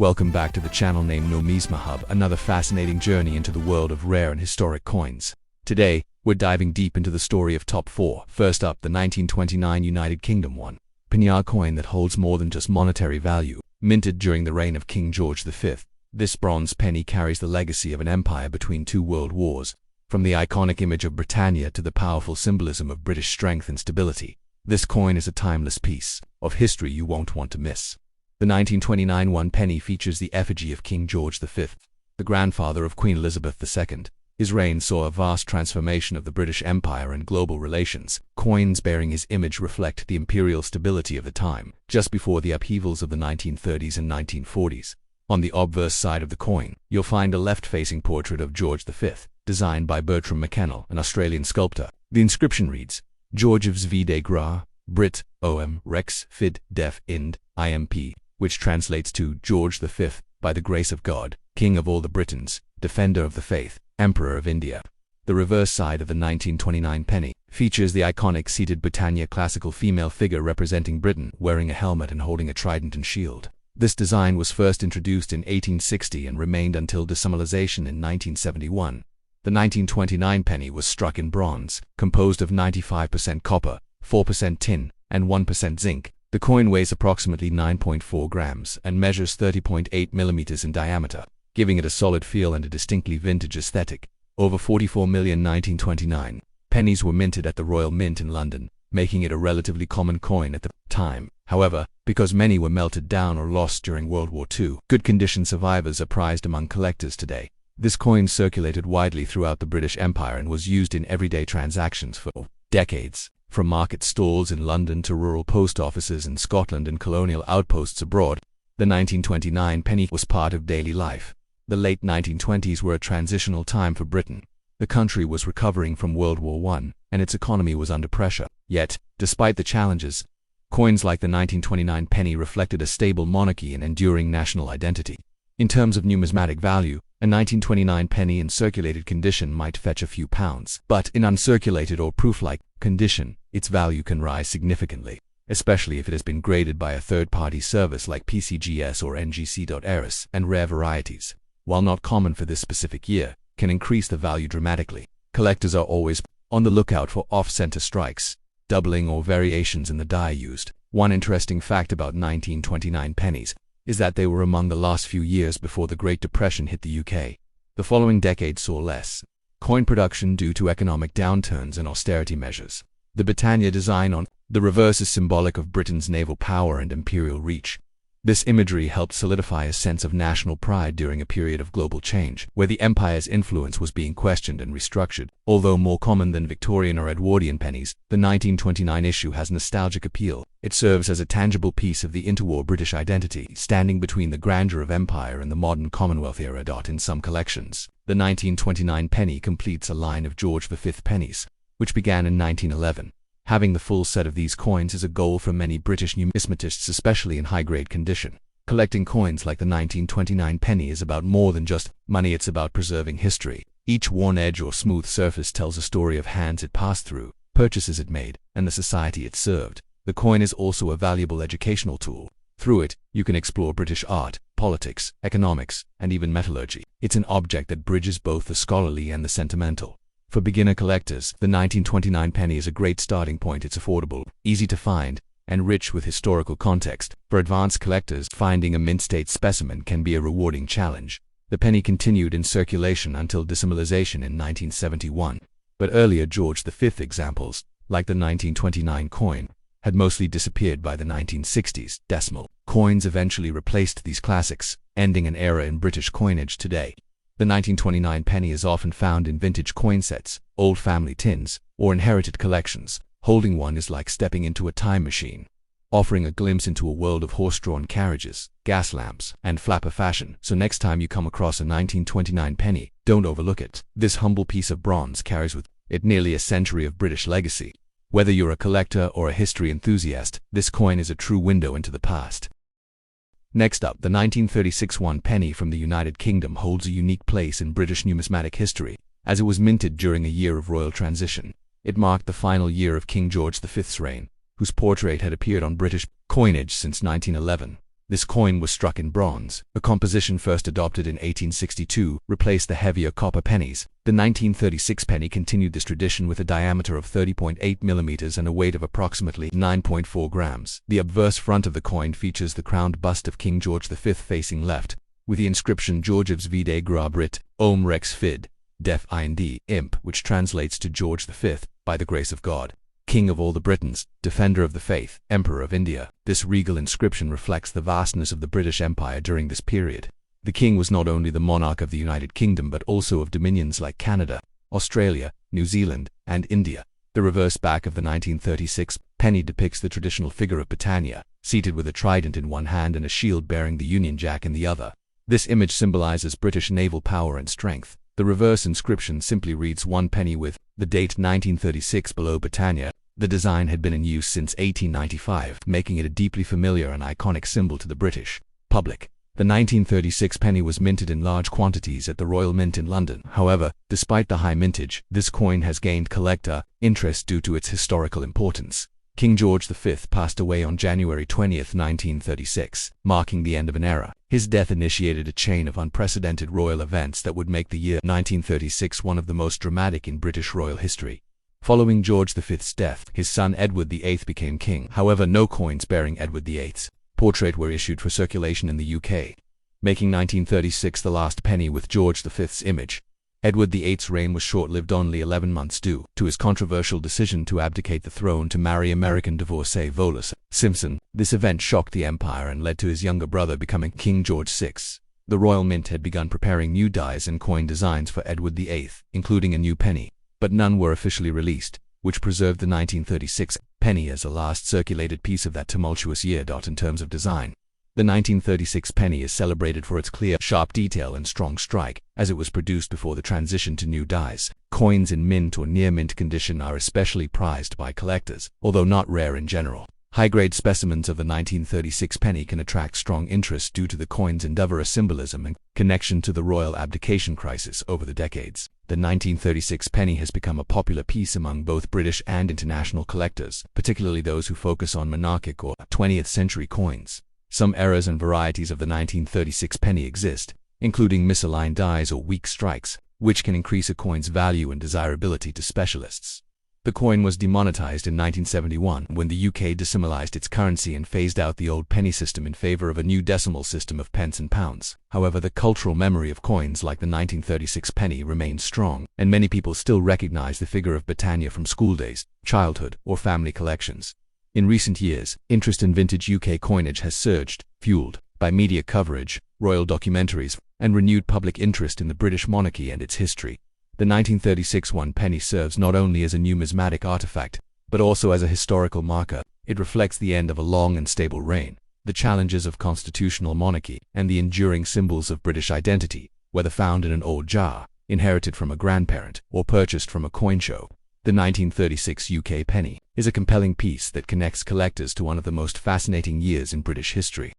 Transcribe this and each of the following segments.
Welcome back to the channel named Numisma Hub, another fascinating journey into the world of rare and historic coins. Today, we're diving deep into the story of top 4. First up, the 1929 United Kingdom penny coin that holds more than just monetary value. Minted during the reign of King George V, this bronze penny carries the legacy of an empire between two world wars. From the iconic image of Britannia to the powerful symbolism of British strength and stability, this coin is a timeless piece of history you won't want to miss. The 1929 penny features the effigy of King George V, the grandfather of Queen Elizabeth II. His reign saw a vast transformation of the British Empire and global relations. Coins bearing his image reflect the imperial stability of the time, just before the upheavals of the 1930s and 1940s. On the obverse side of the coin, you'll find a left-facing portrait of George V, designed by Bertram McKennell, an Australian sculptor. The inscription reads, George V de Gras, Brit, Om, Rex, Fid, Def, Ind, Imp, which translates to George V, by the grace of God, King of all the Britons, Defender of the Faith, Emperor of India. The reverse side of the 1929 penny features the iconic seated Britannia classical female figure representing Britain, wearing a helmet and holding a trident and shield. This design was first introduced in 1860 and remained until decimalization in 1971. The 1929 penny was struck in bronze, composed of 95% copper, 4% tin, and 1% zinc. The coin weighs approximately 9.4 grams and measures 30.8 millimeters in diameter, giving it a solid feel and a distinctly vintage aesthetic. Over 44 million 1929 pennies were minted at the Royal Mint in London, making it a relatively common coin at the time. However, because many were melted down or lost during World War II, good condition survivors are prized among collectors today. This coin circulated widely throughout the British Empire and was used in everyday transactions for decades. From market stalls in London to rural post offices in Scotland and colonial outposts abroad, the 1929 penny was part of daily life. The late 1920s were a transitional time for Britain. The country was recovering from World War I, and its economy was under pressure. Yet, despite the challenges, coins like the 1929 penny reflected a stable monarchy and enduring national identity. In terms of numismatic value, a 1929 penny in circulated condition might fetch a few pounds, but in uncirculated or proof-like condition, its value can rise significantly, especially if it has been graded by a third-party service like PCGS or NGC.eris, and rare varieties, while not common for this specific year, can increase the value dramatically. Collectors are always on the lookout for off-center strikes, doubling or variations in the die used. One interesting fact about 1929 pennies is that they were among the last few years before the Great Depression hit the UK. The following decade saw less coin production due to economic downturns and austerity measures. The Britannia design on the reverse is symbolic of Britain's naval power and imperial reach. This imagery helped solidify a sense of national pride during a period of global change, where the empire's influence was being questioned and restructured. Although more common than Victorian or Edwardian pennies, the 1929 issue has nostalgic appeal. It serves as a tangible piece of the interwar British identity, standing between the grandeur of empire and the modern Commonwealth era. In some collections, the 1929 penny completes a line of George V pennies, which began in 1911. Having the full set of these coins is a goal for many British numismatists, especially in high-grade condition. Collecting coins like the 1929 penny is about more than just money, it's about preserving history. Each worn edge or smooth surface tells a story of hands it passed through, purchases it made, and the society it served. The coin is also a valuable educational tool. Through it, you can explore British art, politics, economics, and even metallurgy. It's an object that bridges both the scholarly and the sentimental. For beginner collectors, the 1929 penny is a great starting point. It's affordable, easy to find, and rich with historical context. For advanced collectors, finding a mint-state specimen can be a rewarding challenge. The penny continued in circulation until decimalization in 1971, but earlier George V examples, like the 1929 coin, had mostly disappeared by the 1960s. Decimal coins eventually replaced these classics, ending an era in British coinage today. The 1929 penny is often found in vintage coin sets, old family tins, or inherited collections. Holding one is like stepping into a time machine, offering a glimpse into a world of horse-drawn carriages, gas lamps, and flapper fashion. So next time you come across a 1929 penny, don't overlook it. This humble piece of bronze carries with it nearly a century of British legacy. Whether you're a collector or a history enthusiast, this coin is a true window into the past. Next up, the 1936 penny from the United Kingdom holds a unique place in British numismatic history, as it was minted during a year of royal transition. It marked the final year of King George V's reign, whose portrait had appeared on British coinage since 1911. This coin was struck in bronze. A composition first adopted in 1862 replaced the heavier copper pennies. The 1936 penny continued this tradition with a diameter of 30.8 millimeters and a weight of approximately 9.4 grams. The obverse front of the coin features the crowned bust of King George V facing left, with the inscription Georgievs vide gra Brit, Om Rex Fid, Def Ind, Imp, which translates to George V, by the grace of God, King of all the Britons, Defender of the Faith, Emperor of India. This regal inscription reflects the vastness of the British Empire during this period. The king was not only the monarch of the United Kingdom but also of dominions like Canada, Australia, New Zealand, and India. The reverse back of the 1936 penny depicts the traditional figure of Britannia, seated with a trident in one hand and a shield bearing the Union Jack in the other. This image symbolizes British naval power and strength. The reverse inscription simply reads one penny with the date 1936 below Britannia. The design had been in use since 1895, making it a deeply familiar and iconic symbol to the British public. The 1936 penny was minted in large quantities at the Royal Mint in London. However, despite the high mintage, this coin has gained collector interest due to its historical importance. King George V passed away on January 20, 1936, marking the end of an era. His death initiated a chain of unprecedented royal events that would make the year 1936 one of the most dramatic in British royal history. Following George V's death, his son Edward VIII became king. However, no coins bearing Edward VIII's portrait were issued for circulation in the UK, making 1936 the last penny with George V's image. Edward VIII's reign was short-lived, only 11 months due to his controversial decision to abdicate the throne to marry American divorcee Wallis Simpson. This event shocked the empire and led to his younger brother becoming King George VI. The Royal Mint had begun preparing new dies and coin designs for Edward VIII, including a new penny, but none were officially released, which preserved the 1936 penny as the last circulated piece of that tumultuous year. In terms of design, the 1936 penny is celebrated for its clear, sharp detail and strong strike, as it was produced before the transition to new dies. Coins in mint or near-mint condition are especially prized by collectors, although not rare in general. High-grade specimens of the 1936 penny can attract strong interest due to the coin's endeavor symbolism and connection to the royal abdication crisis over the decades. The 1936 penny has become a popular piece among both British and international collectors, particularly those who focus on monarchic or 20th century coins. Some eras and varieties of the 1936 penny exist, including misaligned dies or weak strikes, which can increase a coin's value and desirability to specialists. The coin was demonetized in 1971 when the UK decimalized its currency and phased out the old penny system in favor of a new decimal system of pence and pounds. However, the cultural memory of coins like the 1936 penny remains strong, and many people still recognize the figure of Britannia from school days, childhood, or family collections. In recent years, interest in vintage UK coinage has surged, fueled by media coverage, royal documentaries, and renewed public interest in the British monarchy and its history. The 1936 one penny serves not only as a numismatic artifact, but also as a historical marker. It reflects the end of a long and stable reign, the challenges of constitutional monarchy, and the enduring symbols of British identity, whether found in an old jar, inherited from a grandparent, or purchased from a coin show. The 1936 UK penny is a compelling piece that connects collectors to one of the most fascinating years in British history.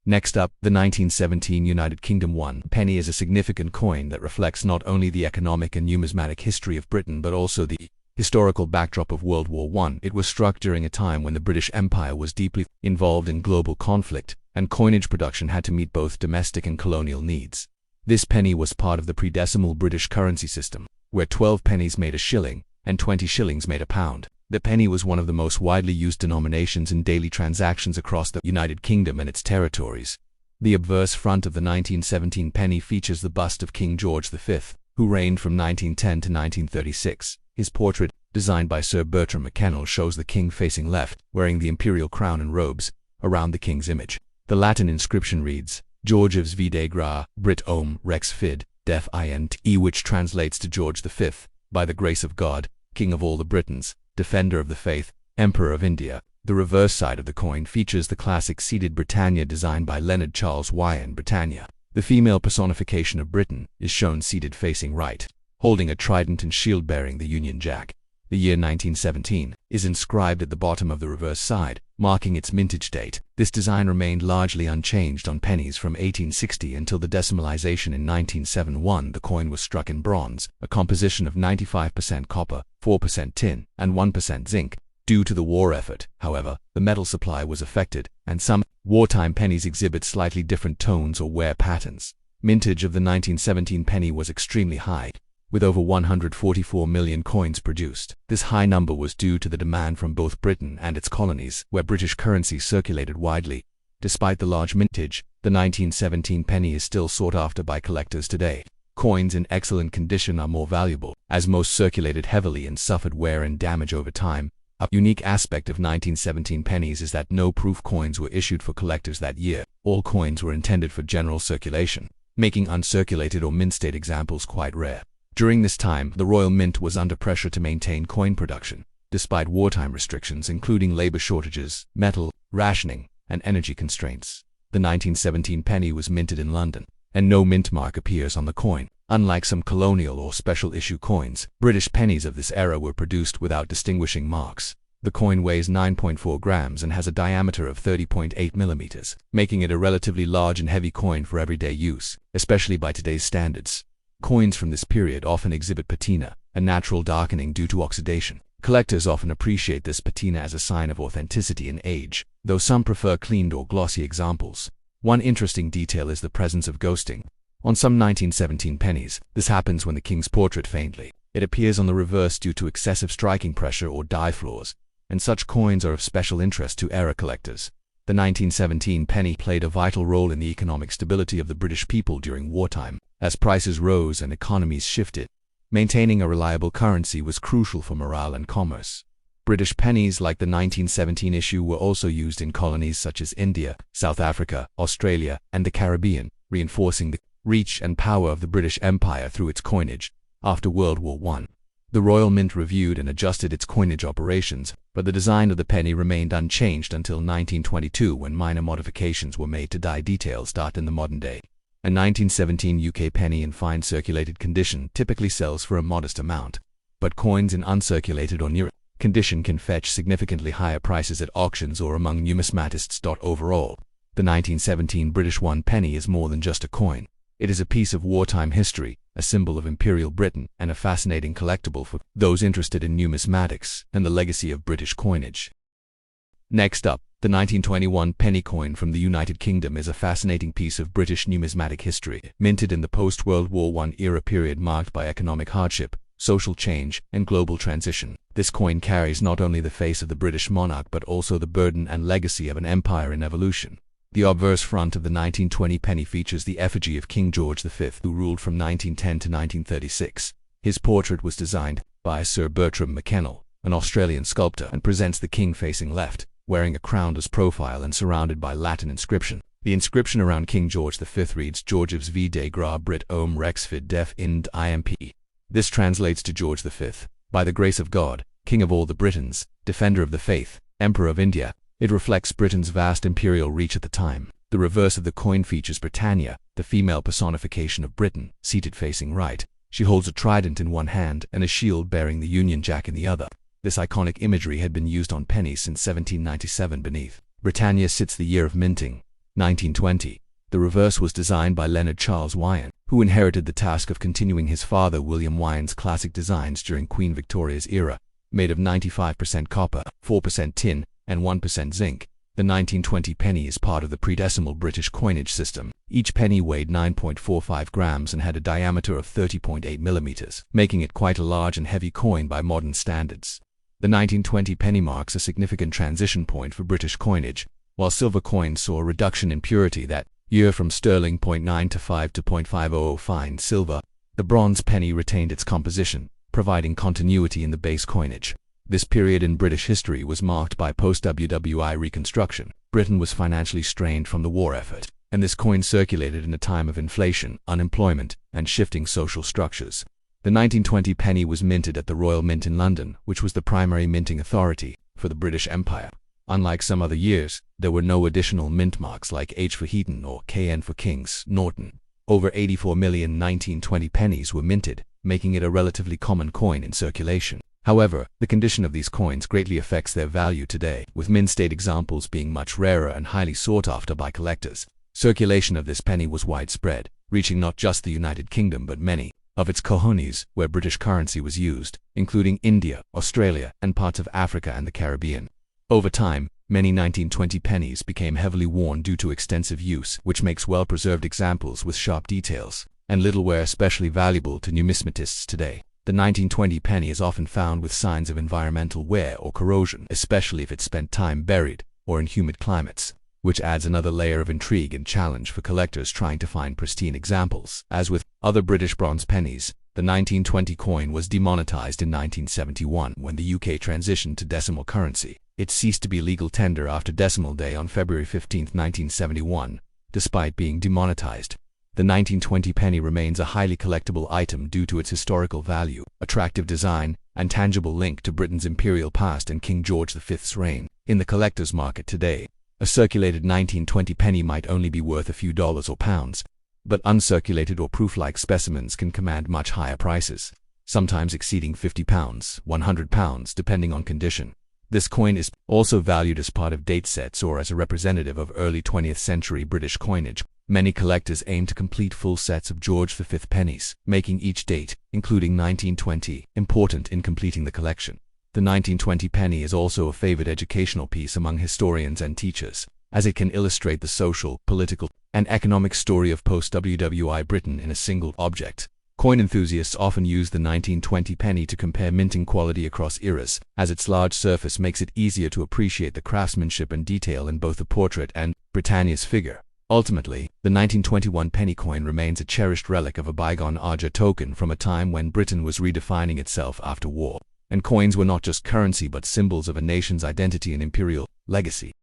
Next up, the 1917 United Kingdom one penny is a significant coin that reflects not only the economic and numismatic history of Britain but also the historical backdrop of World War I. It was struck during a time when the British Empire was deeply involved in global conflict, and coinage production had to meet both domestic and colonial needs. This penny was part of the pre-decimal British currency system, where 12 pennies made a shilling and 20 shillings made a pound. The penny was one of the most widely used denominations in daily transactions across the United Kingdom and its territories. The obverse front of the 1917 penny features the bust of King George V, who reigned from 1910 to 1936. His portrait, designed by Sir Bertram McKennell, shows the king facing left, wearing the imperial crown and robes, around the king's image. The Latin inscription reads, Georgievs vide gra Brit Om Rex Fid, Def Ind, which translates to George V, by the grace of God, King of all the Britons, Defender of the Faith, Emperor of India. The reverse side of the coin features the classic seated Britannia designed by Leonard Charles Wyon. Britannia, the female personification of Britain, is shown seated facing right, holding a trident and shield bearing the Union Jack. The year 1917 is inscribed at the bottom of the reverse side, marking its mintage date. This design remained largely unchanged on pennies from 1860 until the decimalization in 1971. The coin was struck in bronze, a composition of 95% copper, 4% tin, and 1% zinc. Due to the war effort, however, the metal supply was affected, and some wartime pennies exhibit slightly different tones or wear patterns. Mintage of the 1917 penny was extremely high, with over 144 million coins produced. This high number was due to the demand from both Britain and its colonies, where British currency circulated widely. Despite the large mintage, the 1917 penny is still sought after by collectors today. Coins in excellent condition are more valuable, as most circulated heavily and suffered wear and damage over time. A unique aspect of 1917 pennies is that no proof coins were issued for collectors that year. All coins were intended for general circulation, making uncirculated or mint-state examples quite rare. During this time, the Royal Mint was under pressure to maintain coin production, despite wartime restrictions including labor shortages, metal rationing, and energy constraints. The 1917 penny was minted in London, and no mint mark appears on the coin. Unlike some colonial or special issue coins, British pennies of this era were produced without distinguishing marks. The coin weighs 9.4 grams and has a diameter of 30.8 millimeters, making it a relatively large and heavy coin for everyday use, especially by today's standards. Coins from this period often exhibit patina, a natural darkening due to oxidation. Collectors often appreciate this patina as a sign of authenticity and age, though some prefer cleaned or glossy examples. One interesting detail is the presence of ghosting. On some 1917 pennies, this happens when the king's portrait faintly. It appears on the reverse due to excessive striking pressure or die flaws, and such coins are of special interest to era collectors. The 1917 penny played a vital role in the economic stability of the British people during wartime. As prices rose and economies shifted, maintaining a reliable currency was crucial for morale and commerce. British pennies like the 1917 issue were also used in colonies such as India, South Africa, Australia, and the Caribbean, reinforcing the reach and power of the British Empire through its coinage. After World War I, the Royal Mint reviewed and adjusted its coinage operations, but the design of the penny remained unchanged until 1922 when minor modifications were made to die details. In the modern day, a 1917 UK penny in fine circulated condition typically sells for a modest amount, but coins in uncirculated or near condition can fetch significantly higher prices at auctions or among numismatists. Overall, the 1917 British one penny is more than just a coin. It is a piece of wartime history, a symbol of Imperial Britain, and a fascinating collectible for those interested in numismatics and the legacy of British coinage. Next up, the 1921 penny coin from the United Kingdom is a fascinating piece of British numismatic history. Minted in the post-World War I era period marked by economic hardship, social change, and global transition, this coin carries not only the face of the British monarch but also the burden and legacy of an empire in evolution. The obverse front of the 1920 penny features the effigy of King George V, who ruled from 1910 to 1936. His portrait was designed by Sir Bertram McKennell, an Australian sculptor, and presents the king facing left, wearing a crownless profile and surrounded by Latin inscription. The inscription around King George V reads Georgives V de gra Brit om rex vid def ind imp. This translates to George V, by the grace of God, King of all the Britons, Defender of the Faith, Emperor of India. It reflects Britain's vast imperial reach at the time. The reverse of the coin features Britannia, the female personification of Britain, seated facing right. She holds a trident in one hand and a shield bearing the Union Jack in the other. This iconic imagery had been used on pennies since 1797 beneath. Britannia sits the year of minting, 1920. The reverse was designed by Leonard Charles Wyon, who inherited the task of continuing his father William Wyon's classic designs during Queen Victoria's era. Made of 95% copper, 4% tin, and 1% zinc, the 1920 penny is part of the pre-decimal British coinage system. Each penny weighed 9.45 grams and had a diameter of 30.8 millimeters, making it quite a large and heavy coin by modern standards. The 1920 penny marks a significant transition point for British coinage. While silver coins saw a reduction in purity that year from sterling 0.925 to 0.500 fine silver, the bronze penny retained its composition, providing continuity in the base coinage. This period in British history was marked by post-WWI reconstruction. Britain was financially strained from the war effort, and this coin circulated in a time of inflation, unemployment, and shifting social structures. The 1920 penny was minted at the Royal Mint in London, which was the primary minting authority for the British Empire. Unlike some other years, there were no additional mint marks like H for Heaton or KN for Kings, Norton. Over 84 million 1920 pennies were minted, making it a relatively common coin in circulation. However, the condition of these coins greatly affects their value today, with mint-state examples being much rarer and highly sought after by collectors. Circulation of this penny was widespread, reaching not just the United Kingdom but many of its colonies where British currency was used, including India, Australia, and parts of Africa and the Caribbean. Over time, many 1920 pennies became heavily worn due to extensive use, which makes well-preserved examples with sharp details and little wear especially valuable to numismatists today. The 1920 penny is often found with signs of environmental wear or corrosion, especially if it spent time buried or in humid climates, which adds another layer of intrigue and challenge for collectors trying to find pristine examples. As with other British bronze pennies, the 1920 coin was demonetized in 1971 when the UK transitioned to decimal currency. It ceased to be legal tender after Decimal Day on February 15, 1971, despite being demonetized. The 1920 penny remains a highly collectible item due to its historical value, attractive design, and tangible link to Britain's imperial past and King George V's reign. In the collector's market today, a circulated 1920 penny might only be worth a few dollars or pounds, but uncirculated or proof-like specimens can command much higher prices, sometimes exceeding £50, £100, depending on condition. This coin is also valued as part of date sets or as a representative of early 20th century British coinage. Many collectors aim to complete full sets of George V pennies, making each date, including 1920, important in completing the collection. The 1920 penny is also a favored educational piece among historians and teachers, as it can illustrate the social, political, and economic story of post-WWI Britain in a single object. Coin enthusiasts often use the 1920 penny to compare minting quality across eras, as its large surface makes it easier to appreciate the craftsmanship and detail in both the portrait and Britannia's figure. Ultimately, the 1921 penny coin remains a cherished relic of a bygone age token from a time when Britain was redefining itself after war, and coins were not just currency but symbols of a nation's identity and imperial legacy.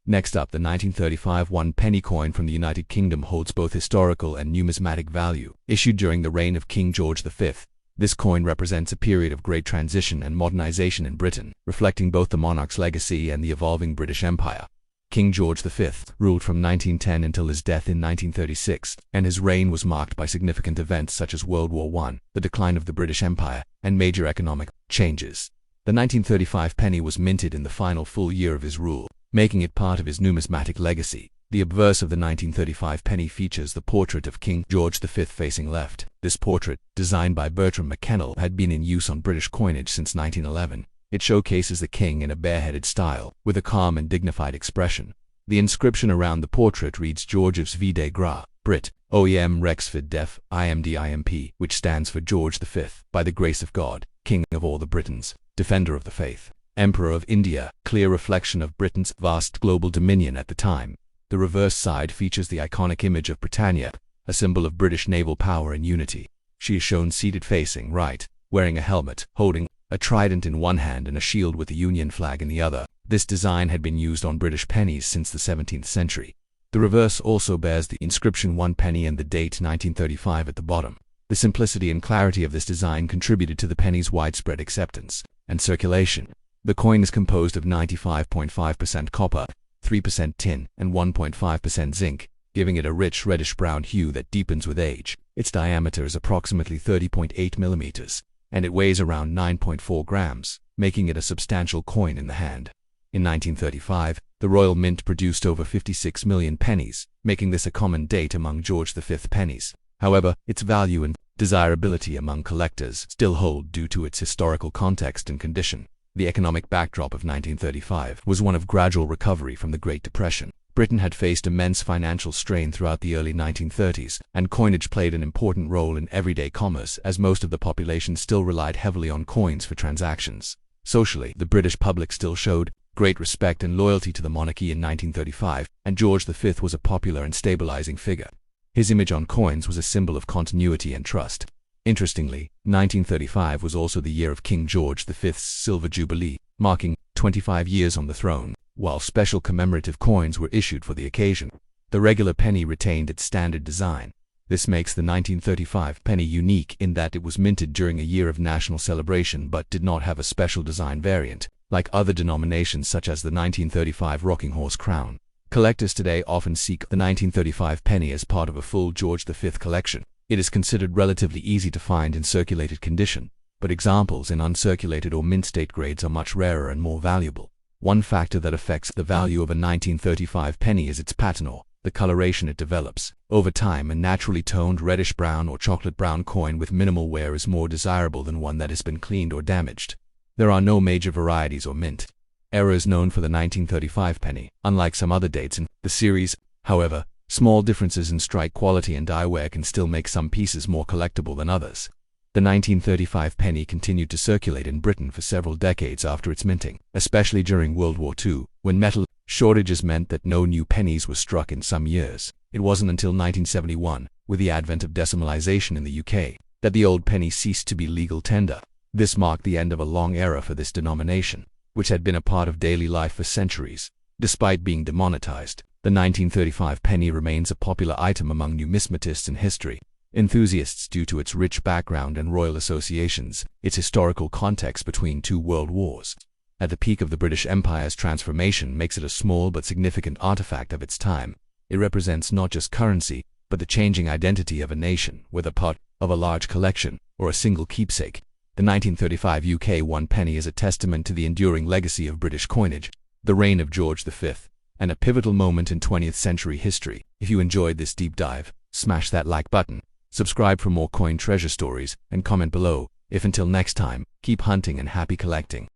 Next up, the 1935 one-penny coin from the United Kingdom holds both historical and numismatic value. Issued during the reign of King George V, this coin represents a period of great transition and modernization in Britain, reflecting both the monarch's legacy and the evolving British Empire. King George V ruled from 1910 until his death in 1936, and his reign was marked by significant events such as World War I, the decline of the British Empire, and major economic changes. The 1935 penny was minted in the final full year of his rule, making it part of his numismatic legacy. The obverse of the 1935 penny features the portrait of King George V facing left. This portrait, designed by Bertram McKennell, had been in use on British coinage since 1911. It showcases the king in a bareheaded style, with a calm and dignified expression. The inscription around the portrait reads Georges V de Gras, Brit. OEM Rexford Def. IMDIMP, which stands for George V, by the grace of God, King of all the Britons, Defender of the Faith, Emperor of India, clear reflection of Britain's vast global dominion at the time. The reverse side features the iconic image of Britannia, a symbol of British naval power and unity. She is shown seated facing right, wearing a helmet, holding a trident in one hand and a shield with the Union flag in the other. This design had been used on British pennies since the 17th century. The reverse also bears the inscription 1 penny and the date 1935 at the bottom. The simplicity and clarity of this design contributed to the penny's widespread acceptance and circulation. The coin is composed of 95.5% copper, 3% tin, and 1.5% zinc, giving it a rich reddish-brown hue that deepens with age. Its diameter is approximately 30.8 millimeters, and it weighs around 9.4 grams, making it a substantial coin in the hand. In 1935, the Royal Mint produced over 56 million pennies, making this a common date among George V pennies. However, its value and desirability among collectors still hold due to its historical context and condition. The economic backdrop of 1935 was one of gradual recovery from the Great Depression. Britain had faced immense financial strain throughout the early 1930s, and coinage played an important role in everyday commerce as most of the population still relied heavily on coins for transactions. Socially, the British public still showed great respect and loyalty to the monarchy in 1935, and George V was a popular and stabilizing figure. His image on coins was a symbol of continuity and trust. Interestingly, 1935 was also the year of King George V's Silver Jubilee, marking 25 years on the throne, while special commemorative coins were issued for the occasion. The regular penny retained its standard design. This makes the 1935 penny unique in that it was minted during a year of national celebration but did not have a special design variant, like other denominations such as the 1935 Rocking Horse Crown. Collectors today often seek the 1935 penny as part of a full George V collection. It is considered relatively easy to find in circulated condition, but examples in uncirculated or mint state grades are much rarer and more valuable. One factor that affects the value of a 1935 penny is its patina, the coloration it develops. Over time, a naturally toned reddish-brown or chocolate-brown coin with minimal wear is more desirable than one that has been cleaned or damaged. There are no major varieties or mint errors known for the 1935 penny, unlike some other dates in the series. However, small differences in strike quality and die wear can still make some pieces more collectible than others. The 1935 penny continued to circulate in Britain for several decades after its minting, especially during World War II, when metal shortages meant that no new pennies were struck in some years. It wasn't until 1971, with the advent of decimalization in the UK, that the old penny ceased to be legal tender. This marked the end of a long era for this denomination, which had been a part of daily life for centuries. Despite being demonetized, the 1935 penny remains a popular item among numismatists and history enthusiasts due to its rich background and royal associations, its historical context between two world wars. At the peak of the British Empire's transformation makes it a small but significant artifact of its time. It represents not just currency, but the changing identity of a nation, whether part of a large collection or a single keepsake. The 1935 UK 1 penny is a testament to the enduring legacy of British coinage, the reign of George V, and a pivotal moment in 20th century history. If you enjoyed this deep dive, smash that like button, subscribe for more coin treasure stories, and comment below. If until next time, keep hunting and happy collecting.